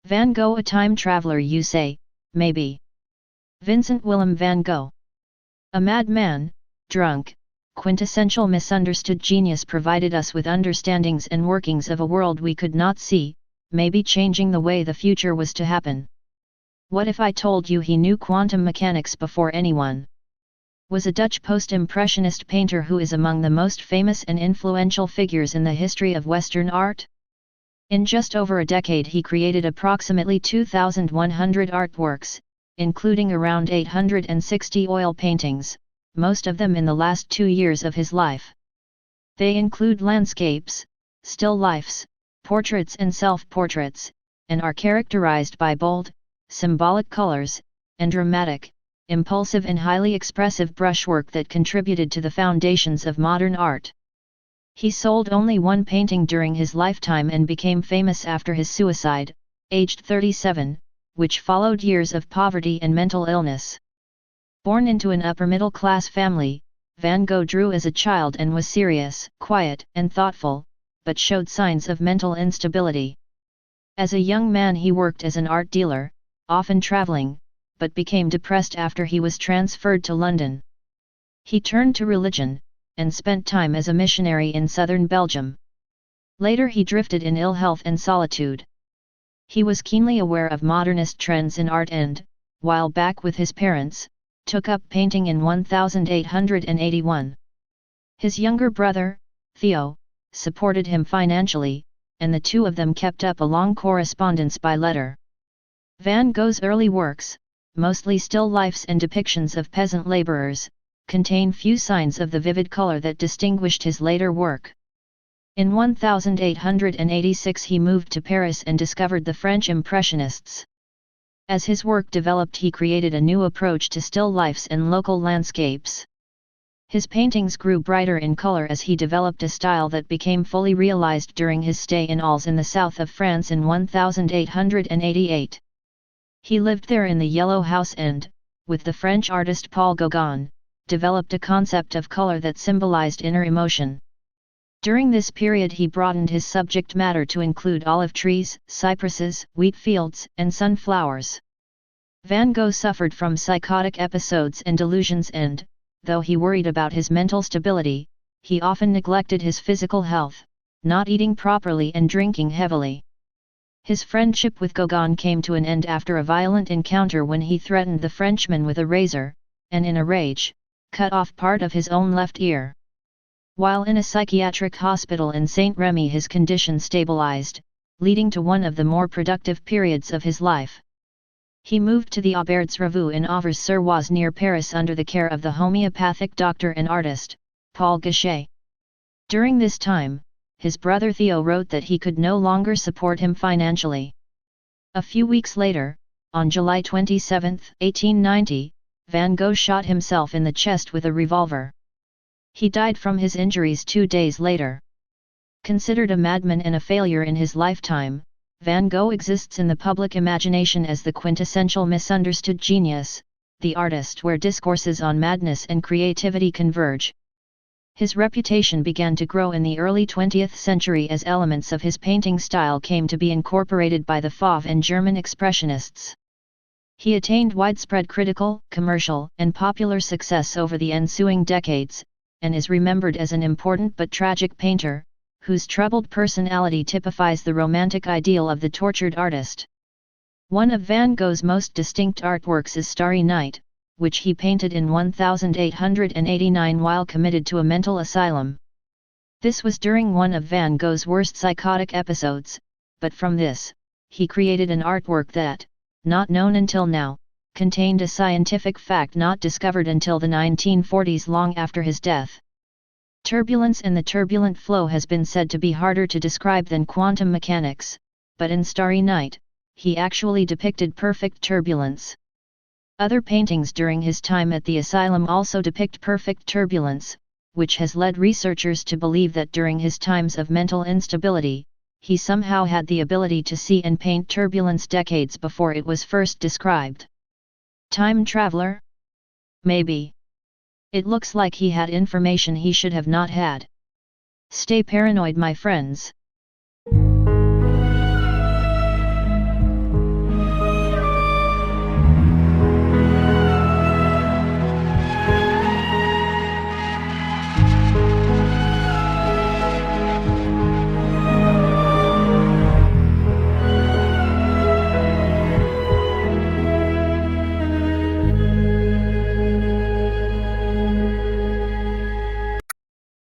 Van Gogh, a time traveler, you say? Maybe. Vincent Willem van Gogh. A madman, drunk, quintessential misunderstood genius, provided us with understandings and workings of a world we could not see, maybe changing the way the future was to happen. What if I told you he knew quantum mechanics before anyone? Was a Dutch post-impressionist painter who is among the most famous and influential figures in the history of Western art. In just over a decade he created approximately 2,100 artworks, including around 860 oil paintings, most of them in the last 2 years of his life. They include landscapes, still lifes, portraits and self-portraits, and are characterized by bold, symbolic colors, and dramatic, impulsive and highly expressive brushwork that contributed to the foundations of modern art. He sold only one painting during his lifetime and became famous after his suicide, aged 37, which followed years of poverty and mental illness. Born into an upper-middle-class family, Van Gogh drew as a child and was serious, quiet, and thoughtful, but showed signs of mental instability. As a young man he worked as an art dealer, often traveling, but became depressed after he was transferred to London. He turned to religion, and spent time as a missionary in southern Belgium. Later he drifted in ill health and solitude. He was keenly aware of modernist trends in art and, while back with his parents, took up painting in 1881. His younger brother, Theo, supported him financially, and the two of them kept up a long correspondence by letter. Van Gogh's early works, mostly still lifes and depictions of peasant laborers, contain few signs of the vivid color that distinguished his later work. In 1886 he moved to Paris and discovered the French Impressionists. As his work developed he created a new approach to still lifes and local landscapes. His paintings grew brighter in color as he developed a style that became fully realized during his stay in Arles in the south of France in 1888. He lived there in the Yellow House and, with the French artist Paul Gauguin, developed a concept of color that symbolized inner emotion. During this period he broadened his subject matter to include olive trees, cypresses, wheat fields, and sunflowers. Van Gogh suffered from psychotic episodes and delusions and, though he worried about his mental stability, he often neglected his physical health, not eating properly and drinking heavily. His friendship with Gauguin came to an end after a violent encounter when he threatened the Frenchman with a razor, and in a rage, cut off part of his own left ear. While in a psychiatric hospital in Saint-Rémy his condition stabilized, leading to one of the more productive periods of his life. He moved to the Aubert's Revue in Auvers-sur-Oise near Paris under the care of the homeopathic doctor and artist, Paul Gogh. During this time, his brother Theo wrote that he could no longer support him financially. A few weeks later, on July 27, 1890, Van Gogh shot himself in the chest with a revolver. He died from his injuries 2 days later. Considered a madman and a failure in his lifetime, Van Gogh exists in the public imagination as the quintessential misunderstood genius, the artist where discourses on madness and creativity converge. His reputation began to grow in the early 20th century as elements of his painting style came to be incorporated by the Fauve and German Expressionists. He attained widespread critical, commercial, and popular success over the ensuing decades, and is remembered as an important but tragic painter, whose troubled personality typifies the romantic ideal of the tortured artist. One of Van Gogh's most distinct artworks is Starry Night, which he painted in 1889 while committed to a mental asylum. This was during one of Van Gogh's worst psychotic episodes, but from this, he created an artwork that, not known until now, contained a scientific fact not discovered until the 1940s, long after his death. Turbulence and the turbulent flow has been said to be harder to describe than quantum mechanics, but in Starry Night, he actually depicted perfect turbulence. Other paintings during his time at the asylum also depict perfect turbulence, which has led researchers to believe that during his times of mental instability, he somehow had the ability to see and paint turbulence decades before it was first described. Time traveler? Maybe. It looks like he had information he should have not had. Stay paranoid, my friends.